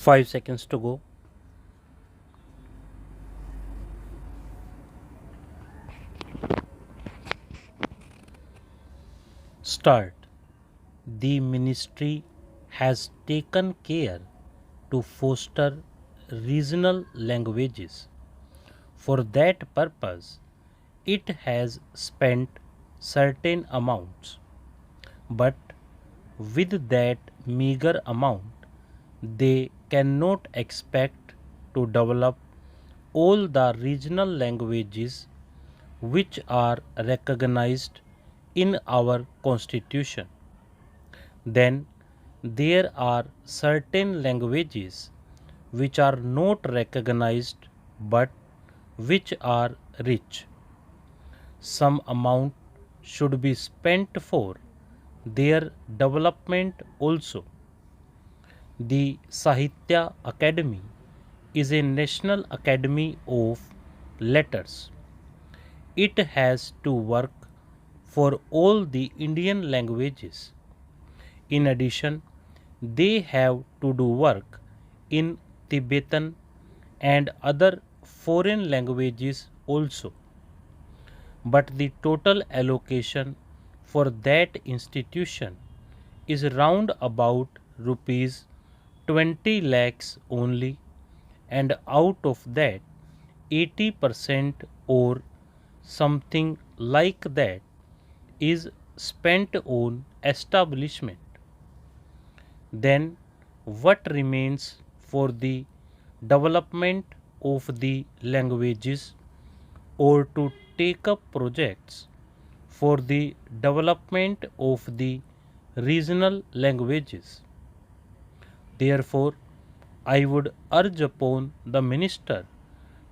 5 seconds to go. Start. The ministry has taken care to foster regional languages. For that purpose, it has spent certain amounts. But with that meager amount, they cannot expect to develop all the regional languages which are recognized in our constitution. Then there are certain languages which are not recognized but which are rich. Some amount should be spent for their development also. The Sahitya Academy is a national academy of letters. It has to work for all the Indian languages. In addition, they have to do work in Tibetan and other foreign languages also. But the total allocation for that institution is round about rupees 20 lakhs only, and out of that 80% or something like that is spent on establishment. Then what remains for the development of the languages or to take up projects for the development of the regional languages? Therefore, I would urge upon the minister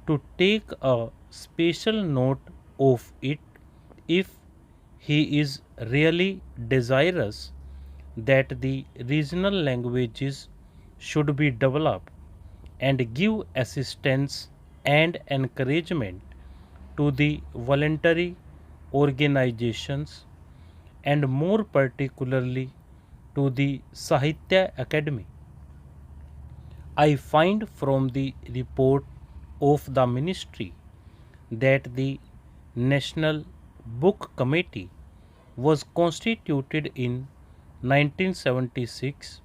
to take a special note of it if he is really desirous that the regional languages should be developed, and give assistance and encouragement to the voluntary organizations, and more particularly to the Sahitya Academy. I find from the report of the ministry that the National Book Committee was constituted in 1976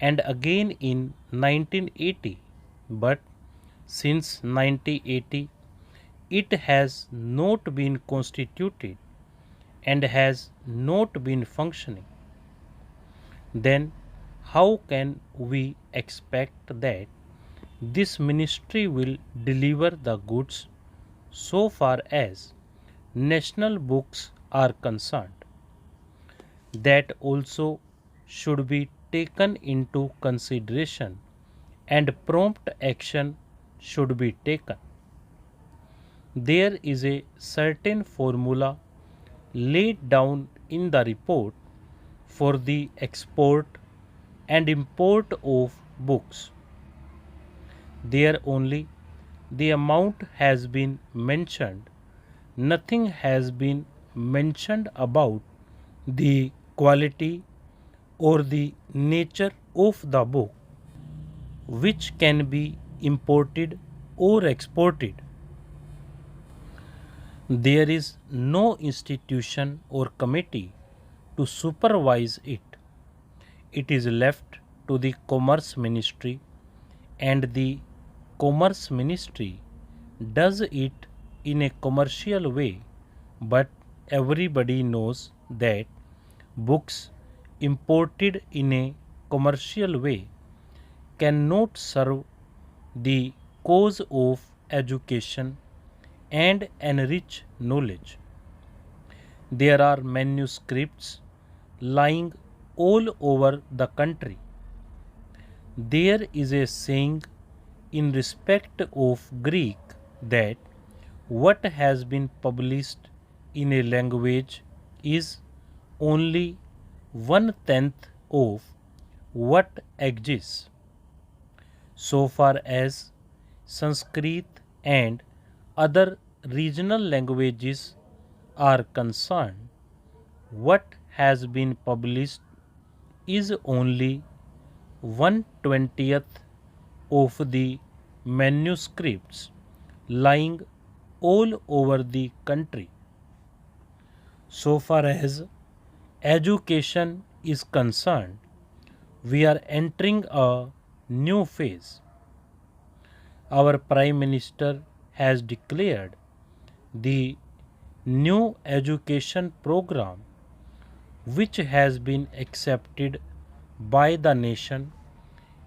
and again in 1980, but since 1980 it has not been constituted and has not been functioning. Then how can we expect that this ministry will deliver the goods so far as national books are concerned? That also should be taken into consideration, and prompt action should be taken. There is a certain formula laid down in the report for the export and import of books. There only the amount has been mentioned. Nothing has been mentioned about the quality or the nature of the book which can be imported or exported. There is no institution or committee to supervise it. It is left to the Commerce Ministry, and the Commerce Ministry does it in a commercial way, but everybody knows that books imported in a commercial way cannot serve the cause of education and enrich knowledge. There are manuscripts lying all over the country. There is a saying in respect of Greek that what has been published in a language is only 1/10 of what exists. So far as Sanskrit and other regional languages are concerned, what has been published is only 1/20th of the manuscripts lying all over the country. So far as education is concerned, we are entering a new phase. Our Prime Minister has declared the new education program, which has been accepted by the nation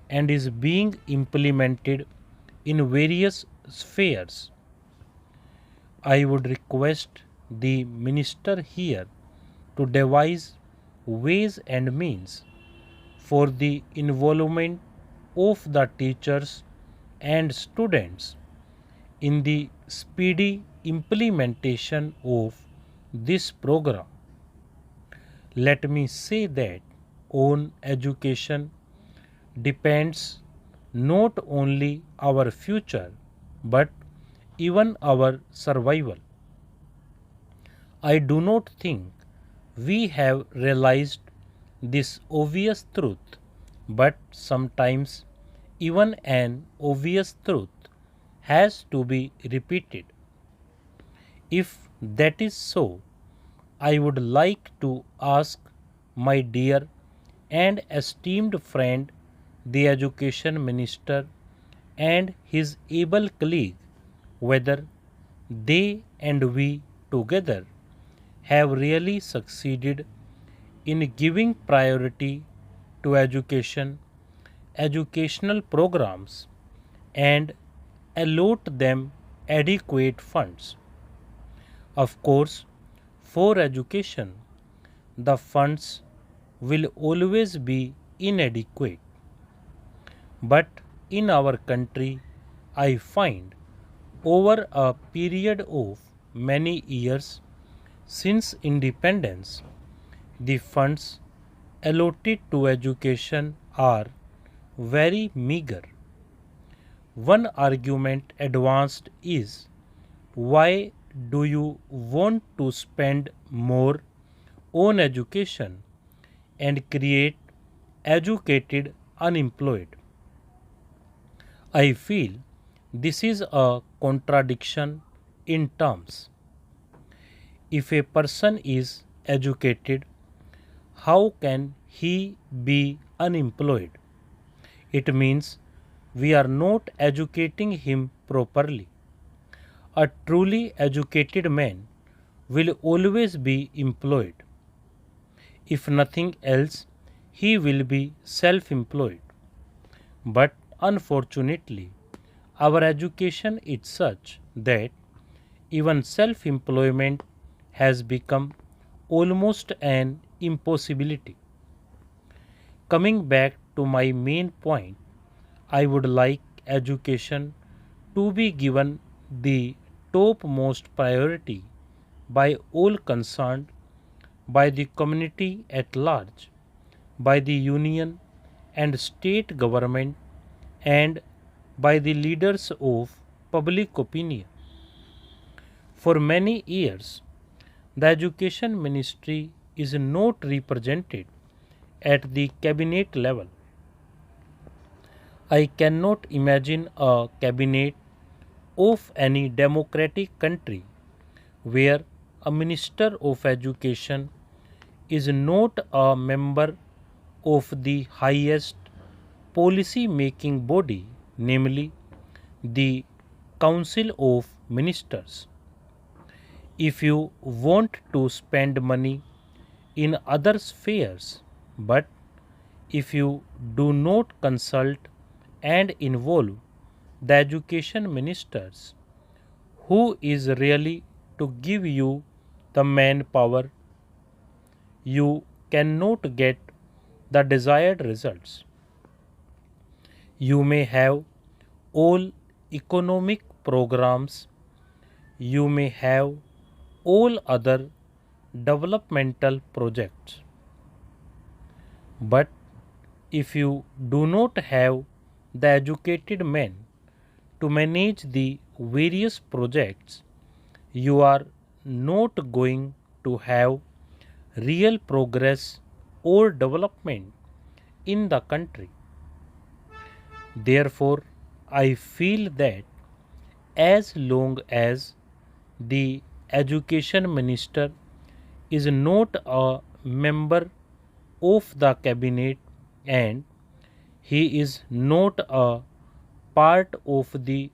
and is being implemented in various spheres. I would request the minister here to devise ways and means for the involvement of the teachers and students in the speedy implementation of this program. Let me say that on education depends not only our future but even our survival. I do not think we have realized this obvious truth, but sometimes even an obvious truth has to be repeated. If that is so, I would like to ask my dear and esteemed friend, the Education Minister, and his able colleague, whether they and we together have really succeeded in giving priority to education, educational programs, and allot them adequate funds. Of course, for education, the funds will always be inadequate. But in our country, I find over a period of many years since independence, the funds allotted to education are very meager. One argument advanced is, why do you want to spend more on education and create educated unemployed? I feel this is a contradiction in terms. If a person is educated, how can he be unemployed? It means we are not educating him properly. A truly educated man will always be employed. If nothing else, he will be self employed. But unfortunately, our education is such that even self employment has become almost an impossibility. Coming back to my main point, I would like education to be given the topmost priority by all concerned, by the community at large, by the union and state government, and by the leaders of public opinion. For many years, the Education Ministry is not represented at the cabinet level. I cannot imagine a cabinet of any democratic country where a minister of education is not a member of the highest policy making body, namely the Council of Ministers. If you want to spend money in other spheres, but if you do not consult and involve the education ministers, who is really to give you the manpower, you cannot get the desired results. You may have all economic programs, you may have all other developmental projects, but if you do not have the educated men to manage the various projects, you are not going to have real progress or development in the country. Therefore, I feel that as long as the education minister is not a member of the cabinet and he is not a part of the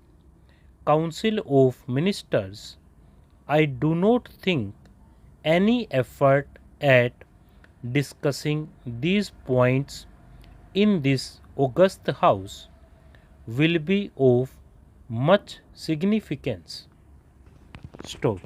council of ministers, I do not think any effort at discussing these points in this august house will be of much significance. Stop.